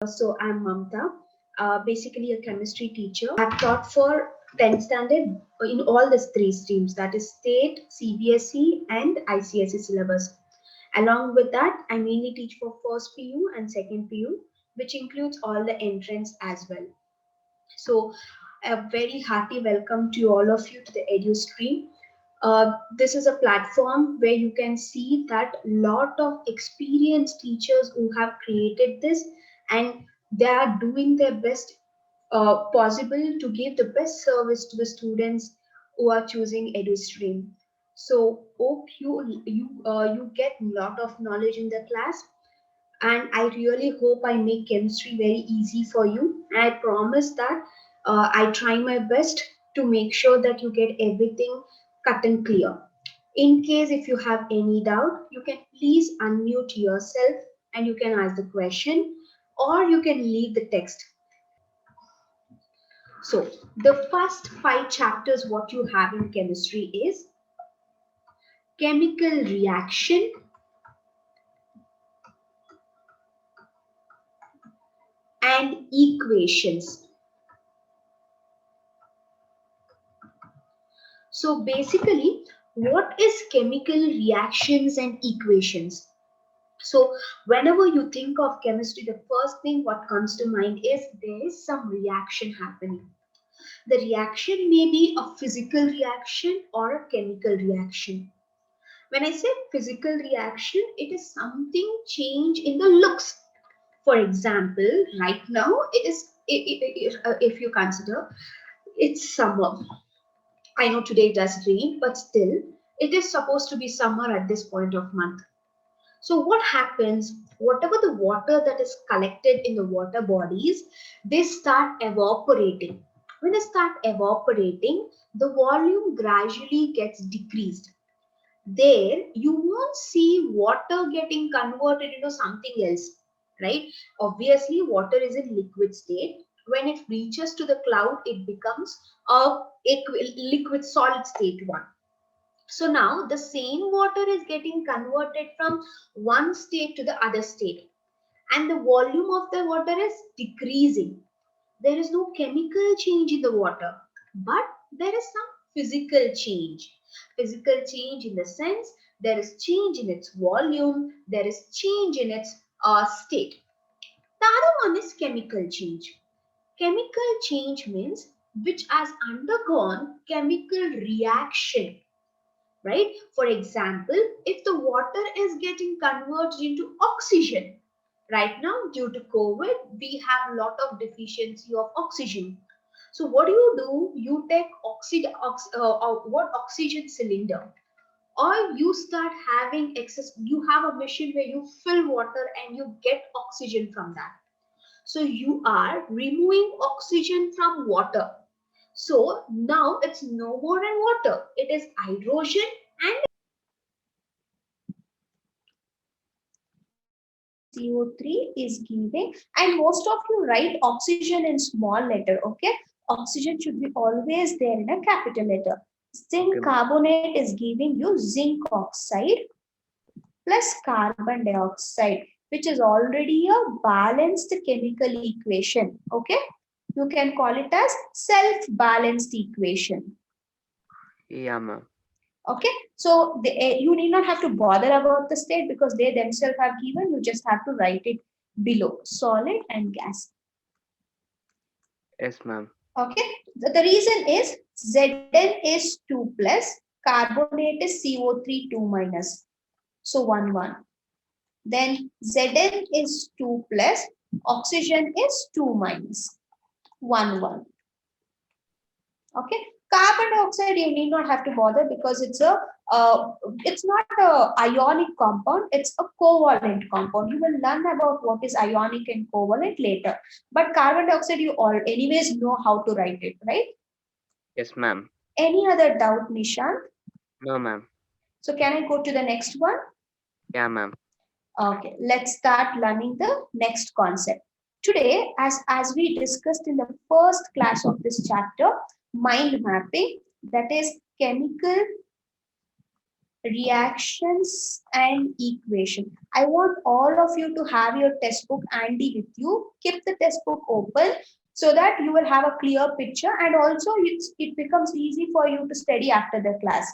So I'm Mamatha, basically a chemistry teacher. I've taught for 10th standard in all these three streams, that is state, CBSE and ICSE syllabus. Along with that, I mainly teach for first PU and second PU, which includes all the entrance as well. So a very hearty welcome to all of you to the Edu stream. This is a platform where you can see that lot of experienced teachers who have created this, and they are doing their best possible to give the best service to the students who are choosing EduStream. So hope you get a lot of knowledge in the class, and I really hope I make chemistry very easy for you. And I promise that I try my best to make sure that you get everything cut and clear. In case if you have any doubt, you can please unmute yourself and you can ask the question, or you can leave the text. So the first five chapters what you have in chemistry is chemical reaction and equations. So basically, what is chemical reactions and equations? So whenever you think of chemistry, the first thing what comes to mind is there is some reaction happening. The reaction may be a physical reaction or a chemical reaction. When I say physical reaction, it is something change in the looks. For example, right now it is, if you consider, it's summer. I know today it does rain, but still, it is supposed to be summer at this point of month. So what happens? Whatever the water that is collected in the water bodies, they start evaporating. When they start evaporating, the volume gradually gets decreased. There, you won't see water getting converted into something else, right? Obviously, water is in liquid state. When it reaches to the cloud, it becomes a liquid solid state one. So now the same water is getting converted from one state to the other state, and the volume of the water is decreasing. There is no chemical change in the water, but there is some physical change. Physical change in the sense there is change in its volume, there is change in its state. The other one is chemical change. Chemical change means which has undergone chemical reaction, right? For example, if the water is getting converted into oxygen, right now due to COVID, we have a lot of deficiency of oxygen. So what do? You take oxygen cylinder, or you start having excess. You have a machine where you fill water and you get oxygen from that. So you are removing oxygen from water. So now it's no more than water. It is hydrogen and CO3 is giving, and most of you write oxygen in small letter, okay? Oxygen should be always there in a capital letter. Zinc Okay. carbonate is giving you zinc oxide plus carbon dioxide, which is already a balanced chemical equation, okay? You can call it as self-balanced equation. Yeah, ma'am. Okay, so you need not have to bother about the state because they themselves have given, you just have to write it below, solid and gas. Yes, ma'am. Okay, the reason is Zn is 2 plus, carbonate is CO3 2 minus, so 1 1. Then Zn is 2 plus, oxygen is 2 minus, 1 1. Okay, carbon dioxide you need not have to bother because it's not a ionic compound, it's a covalent compound. You will learn about what is ionic and covalent later, but carbon dioxide you all anyways know how to write it, right? Yes, ma'am. Any other doubt, Nishant? No, ma'am. So can I go to the next one? Yeah, ma'am. Okay, let's start learning the next concept. Today, as we discussed in the first class of this chapter, mind mapping, that is chemical reactions and equation. I want all of you to have your test book handy with you. Keep the test book open so that you will have a clear picture, and also it becomes easy for you to study after the class.